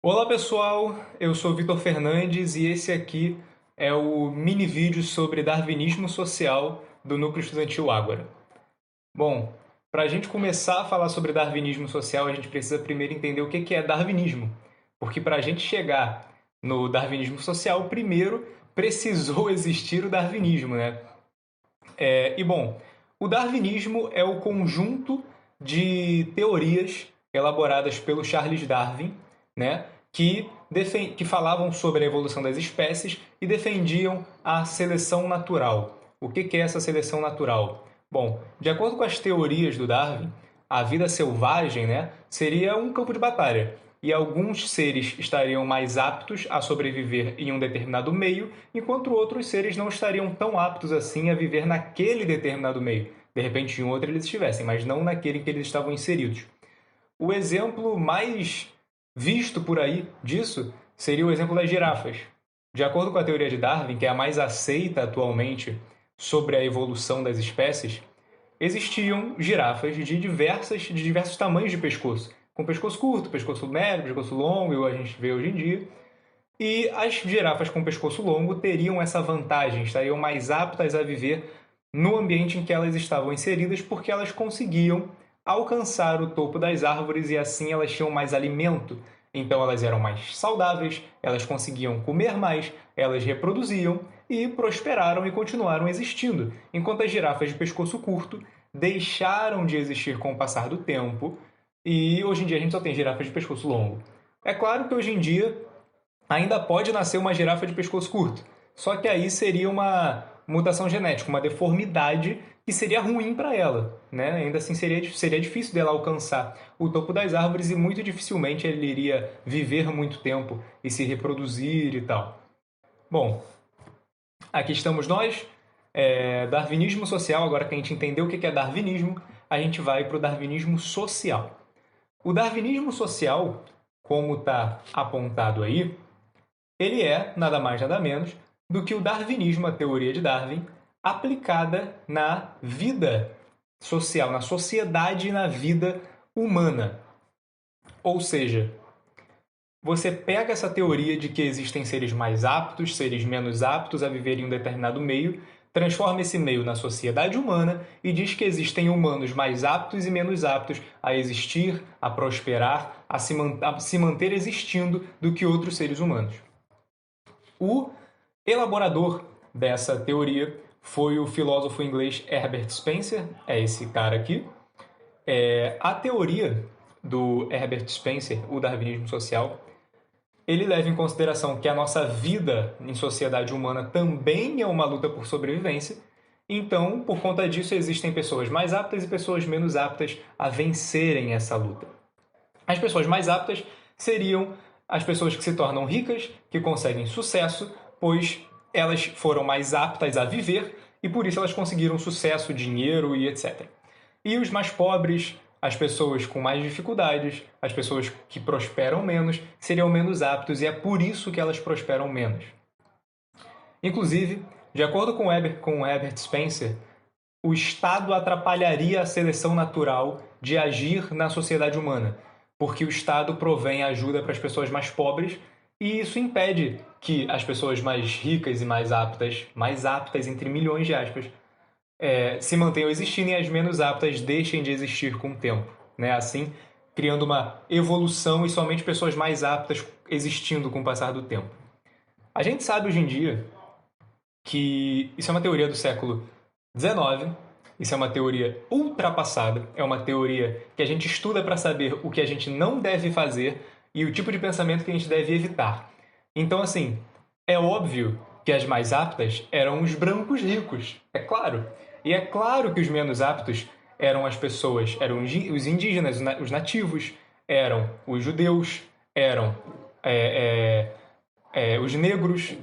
Olá pessoal, eu sou Vitor Fernandes e esse aqui é o mini vídeo sobre darwinismo social do Núcleo Estudantil Ágora. Bom, para a gente começar a falar sobre darwinismo social, a gente precisa primeiro entender o que é darwinismo, porque para a gente chegar no darwinismo social, primeiro precisou existir o darwinismo, né? Bom, o darwinismo é o conjunto de teorias elaboradas pelo Charles Darwin, né, que falavam sobre a evolução das espécies e defendiam a seleção natural. O que é essa seleção natural? Bom, de acordo com as teorias do Darwin, a vida selvagem, né, seria um campo de batalha e alguns seres estariam mais aptos a sobreviver em um determinado meio, enquanto outros seres não estariam tão aptos assim a viver naquele determinado meio. De repente, em outro eles estivessem, mas não naquele em que eles estavam inseridos. O exemplo mais visto por aí disso seria o exemplo das girafas. De acordo com a teoria de Darwin, que é a mais aceita atualmente sobre a evolução das espécies, existiam girafas de diversos tamanhos de pescoço, com pescoço curto, pescoço médio, pescoço longo, igual a gente vê hoje em dia. E as girafas com pescoço longo teriam essa vantagem, estariam mais aptas a viver no ambiente em que elas estavam inseridas, porque elas conseguiam alcançar o topo das árvores e assim elas tinham mais alimento. Então elas eram mais saudáveis, elas conseguiam comer mais, elas reproduziam e prosperaram e continuaram existindo, enquanto as girafas de pescoço curto deixaram de existir com o passar do tempo e hoje em dia a gente só tem girafas de pescoço longo. É claro que hoje em dia ainda pode nascer uma girafa de pescoço curto. Só que aí seria uma mutação genética, uma deformidade que seria ruim para ela, né? Ainda assim seria difícil dela alcançar o topo das árvores e muito dificilmente ele iria viver muito tempo e se reproduzir e tal. Bom, aqui estamos nós, darwinismo social. Agora que a gente entendeu o que é darwinismo, a gente vai para o darwinismo social. O darwinismo social, como está apontado aí, ele é nada mais nada menos do que o darwinismo, a teoria de Darwin, aplicada na vida social, na sociedade e na vida humana. Ou seja, você pega essa teoria de que existem seres mais aptos, seres menos aptos a viver em um determinado meio, transforma esse meio na sociedade humana e diz que existem humanos mais aptos e menos aptos a existir, a prosperar, a se manter existindo do que outros seres humanos. O elaborador dessa teoria foi o filósofo inglês Herbert Spencer, é esse cara aqui. A teoria do Herbert Spencer, o darwinismo social, ele leva em consideração que a nossa vida em sociedade humana também é uma luta por sobrevivência. Então, por conta disso, existem pessoas mais aptas e pessoas menos aptas a vencerem essa luta. As pessoas mais aptas seriam as pessoas que se tornam ricas, que conseguem sucesso, pois elas foram mais aptas a viver e por isso elas conseguiram sucesso, dinheiro e etc. E os mais pobres, as pessoas com mais dificuldades, as pessoas que prosperam menos, seriam menos aptos e é por isso que elas prosperam menos. Inclusive, de acordo com Herbert Spencer, o Estado atrapalharia a seleção natural de agir na sociedade humana, porque o Estado provém ajuda para as pessoas mais pobres e isso impede que as pessoas mais ricas e mais aptas entre milhões de aspas, se mantenham existindo e as menos aptas deixem de existir com o tempo, né? Assim, criando uma evolução e somente pessoas mais aptas existindo com o passar do tempo. A gente sabe hoje em dia que isso é uma teoria do século XIX, isso é uma teoria ultrapassada, é uma teoria que a gente estuda para saber o que a gente não deve fazer e o tipo de pensamento que a gente deve evitar. Então, assim, é óbvio que as mais aptas eram os brancos ricos, é claro. E é claro que os menos aptos eram as pessoas, eram os indígenas, os nativos, eram os judeus, eram os negros,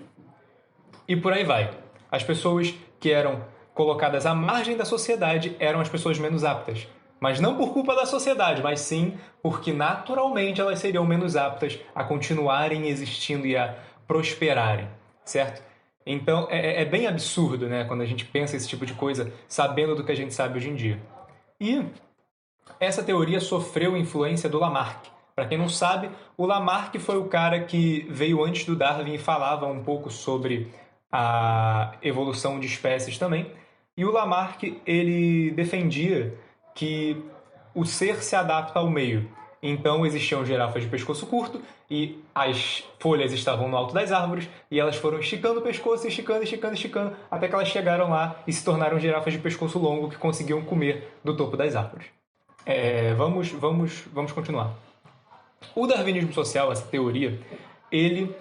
e por aí vai. As pessoas que eram colocadas à margem da sociedade eram as pessoas menos aptas. Mas não por culpa da sociedade, mas sim porque naturalmente elas seriam menos aptas a continuarem existindo e a prosperarem, certo? Então é bem absurdo, né, quando a gente pensa esse tipo de coisa, sabendo do que a gente sabe hoje em dia. E essa teoria sofreu influência do Lamarck. Para quem não sabe, o Lamarck foi o cara que veio antes do Darwin e falava um pouco sobre a evolução de espécies também. E o Lamarck, ele defendia que o ser se adapta ao meio. Então existiam girafas de pescoço curto e as folhas estavam no alto das árvores e elas foram esticando o pescoço, esticando, esticando, esticando, até que elas chegaram lá e se tornaram girafas de pescoço longo que conseguiam comer do topo das árvores. Vamos continuar. O darwinismo social, essa teoria, ele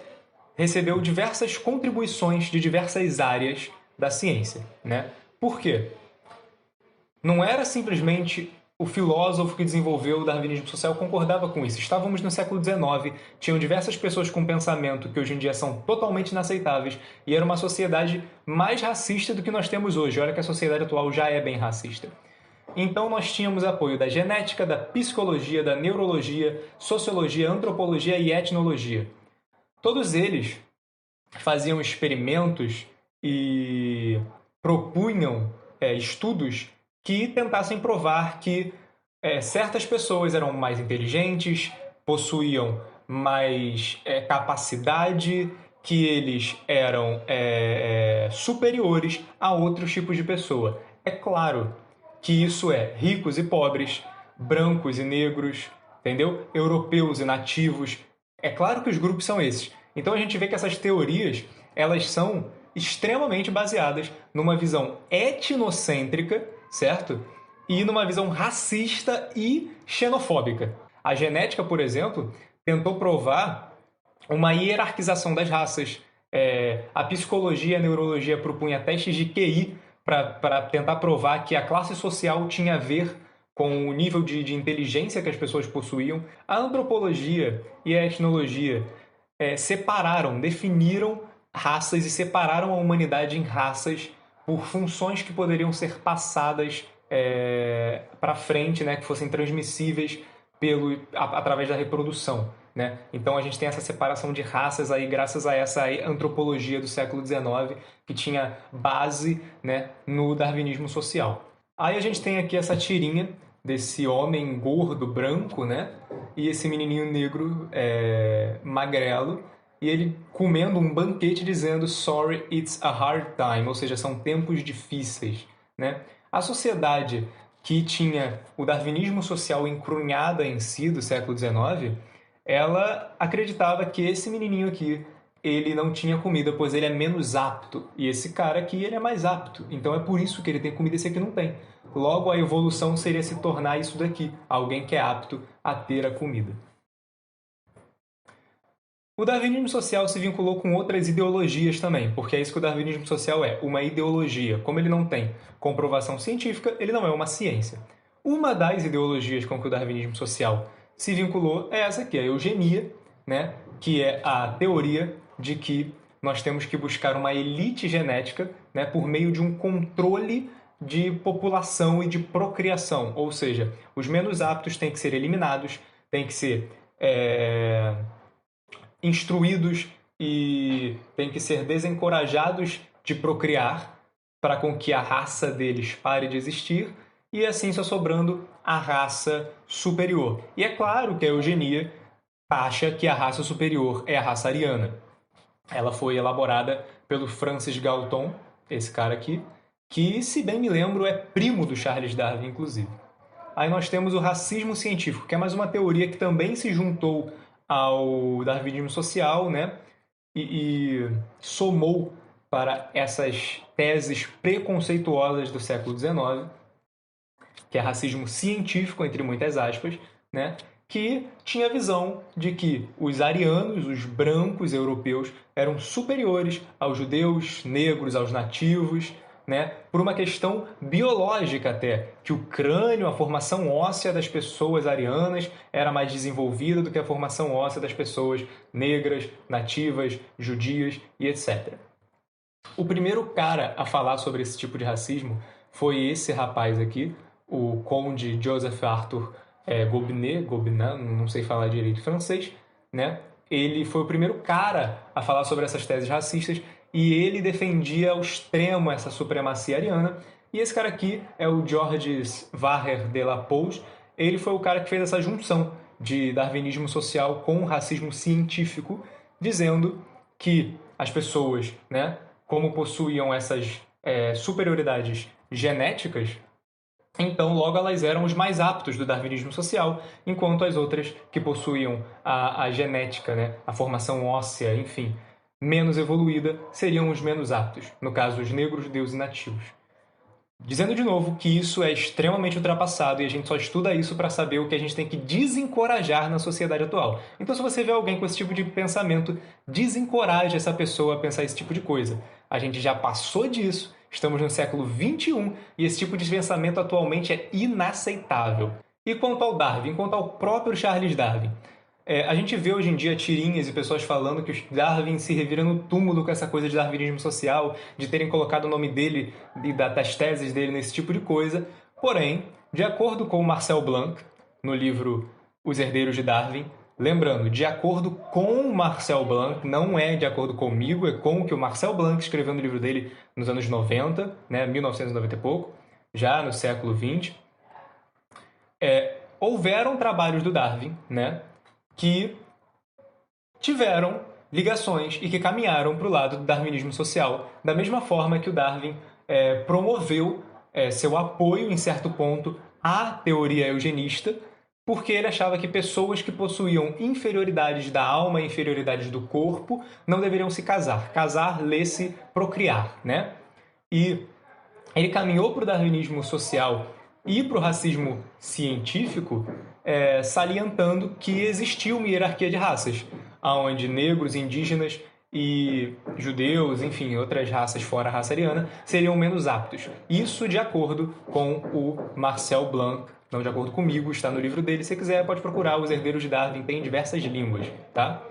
recebeu diversas contribuições de diversas áreas da ciência, né? Por quê? Não era simplesmente o filósofo que desenvolveu o darwinismo social concordava com isso. Estávamos no século XIX, tinham diversas pessoas com pensamento que hoje em dia são totalmente inaceitáveis e era uma sociedade mais racista do que nós temos hoje. Olha que a sociedade atual já é bem racista. Então nós tínhamos apoio da genética, da psicologia, da neurologia, sociologia, antropologia e etnologia. Todos eles faziam experimentos e propunham estudos que tentassem provar que certas pessoas eram mais inteligentes, possuíam mais capacidade, que eles eram superiores a outros tipos de pessoa. É claro que isso é ricos e pobres, brancos e negros, entendeu? Europeus e nativos. É claro que os grupos são esses. Então a gente vê que essas teorias, elas são extremamente baseadas numa visão etnocêntrica, certo? E numa visão racista e xenofóbica. A genética, por exemplo, tentou provar uma hierarquização das raças. A psicologia e a neurologia propunha testes de QI para tentar provar que a classe social tinha a ver com o nível de inteligência que as pessoas possuíam. A antropologia e a etnologia separaram, definiram raças e separaram a humanidade em raças por funções que poderiam ser passadas para frente, né, que fossem transmissíveis através da reprodução. Né? Então a gente tem essa separação de raças aí graças a essa antropologia do século XIX que tinha base, né, no darwinismo social. Aí a gente tem aqui essa tirinha desse homem gordo, branco, né, e esse menininho negro magrelo, e ele comendo um banquete dizendo "Sorry, it's a hard time", ou seja, são tempos difíceis. Né? A sociedade que tinha o darwinismo social encrunhada em si do século XIX, ela acreditava que esse menininho aqui, ele não tinha comida, pois ele é menos apto. E esse cara aqui, ele é mais apto. Então é por isso que ele tem comida e esse aqui não tem. Logo, a evolução seria se tornar isso daqui, alguém que é apto a ter a comida. O darwinismo social se vinculou com outras ideologias também, porque é isso que o darwinismo social é, uma ideologia. Como ele não tem comprovação científica, ele não é uma ciência. Uma das ideologias com que o darwinismo social se vinculou é essa aqui, a eugenia, né? Que é a teoria de que nós temos que buscar uma elite genética, né, por meio de um controle de população e de procriação. Ou seja, os menos aptos têm que ser eliminados, têm que ser instruídos e têm que ser desencorajados de procriar para com que a raça deles pare de existir e assim só sobrando a raça superior. E é claro que a eugenia acha que a raça superior é a raça ariana. Ela foi elaborada pelo Francis Galton, esse cara aqui, que, se bem me lembro, é primo do Charles Darwin, inclusive. Aí nós temos o racismo científico, que é mais uma teoria que também se juntou ao darwinismo social, né? E somou para essas teses preconceituosas do século XIX, que é racismo científico, entre muitas aspas, né? Que tinha a visão de que os arianos, os brancos europeus, eram superiores aos judeus, negros, aos nativos, né? Por uma questão biológica até, que o crânio, a formação óssea das pessoas arianas era mais desenvolvida do que a formação óssea das pessoas negras, nativas, judias e etc. O primeiro cara a falar sobre esse tipo de racismo foi esse rapaz aqui, o conde Joseph Arthur Gobineau, não sei falar direito francês, né? Ele foi o primeiro cara a falar sobre essas teses racistas e ele defendia ao extremo essa supremacia ariana. E esse cara aqui é o Georges Vacher de la Pose. Ele foi o cara que fez essa junção de darwinismo social com racismo científico, dizendo que as pessoas, né, como possuíam essas superioridades genéticas, então logo elas eram os mais aptos do darwinismo social, enquanto as outras que possuíam a genética, né, a formação óssea, enfim, menos evoluída, seriam os menos aptos, no caso os negros, judeus e nativos. Dizendo de novo que isso é extremamente ultrapassado e a gente só estuda isso para saber o que a gente tem que desencorajar na sociedade atual. Então, se você vê alguém com esse tipo de pensamento, desencoraje essa pessoa a pensar esse tipo de coisa. A gente já passou disso, estamos no século XXI e esse tipo de pensamento atualmente é inaceitável. E quanto ao Darwin, quanto ao próprio Charles Darwin, a gente vê hoje em dia tirinhas e pessoas falando que o Darwin se revira no túmulo com essa coisa de darwinismo social, de terem colocado o nome dele e das teses dele nesse tipo de coisa. Porém, de acordo com o Marcel Blanc, no livro Os Herdeiros de Darwin, lembrando, de acordo com o Marcel Blanc, não é de acordo comigo, é com o que o Marcel Blanc escreveu no livro dele nos anos 90, né, 1990 e pouco, já no século XX, houveram trabalhos do Darwin, né, que tiveram ligações e que caminharam para o lado do darwinismo social, da mesma forma que o Darwin promoveu seu apoio, em certo ponto, à teoria eugenista, porque ele achava que pessoas que possuíam inferioridades da alma e inferioridades do corpo não deveriam se casar. Casar, lê-se procriar, né? E ele caminhou para o darwinismo social e para o racismo científico, salientando que existia uma hierarquia de raças, onde negros, indígenas e judeus, enfim, outras raças fora a raça ariana, seriam menos aptos. Isso de acordo com o Marcel Blanc, não de acordo comigo, está no livro dele. Se quiser, pode procurar. Os Herdeiros de Darwin tem diversas línguas, tá?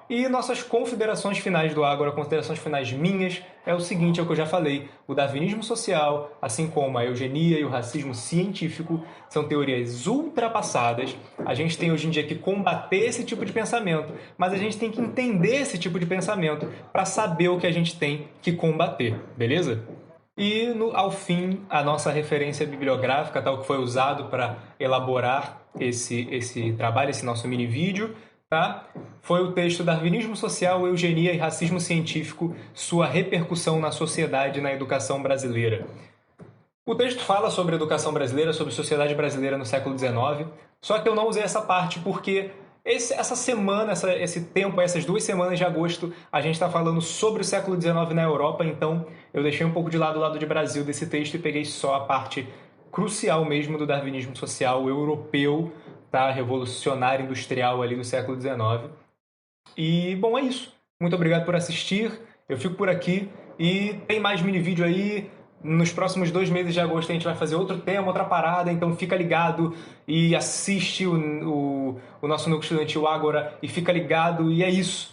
E nossas considerações finais do Ágora, considerações finais minhas, é o seguinte, é o que eu já falei. O darwinismo social, assim como a eugenia e o racismo científico, são teorias ultrapassadas. A gente tem hoje em dia que combater esse tipo de pensamento, mas a gente tem que entender esse tipo de pensamento para saber o que a gente tem que combater, beleza? E, ao fim, a nossa referência bibliográfica, tal que foi usado para elaborar esse trabalho, esse nosso mini vídeo, tá? Foi o texto Darwinismo Social, Eugenia e Racismo Científico, sua repercussão na sociedade e na educação brasileira. O texto fala sobre a educação brasileira, sobre a sociedade brasileira no século XIX, só que eu não usei essa parte porque essa semana, esse tempo, essas 2 semanas de agosto, a gente está falando sobre o século XIX na Europa, então eu deixei um pouco de lado o lado de Brasil desse texto e peguei só a parte crucial mesmo do darwinismo social europeu, tá? Revolucionário industrial ali do século XIX. E, bom, é isso. Muito obrigado por assistir. Eu fico por aqui e tem mais mini vídeo aí. Nos próximos 2 meses de agosto a gente vai fazer outro tema, outra parada, então fica ligado e assiste o nosso núcleo estudantil Ágora e fica ligado e é isso.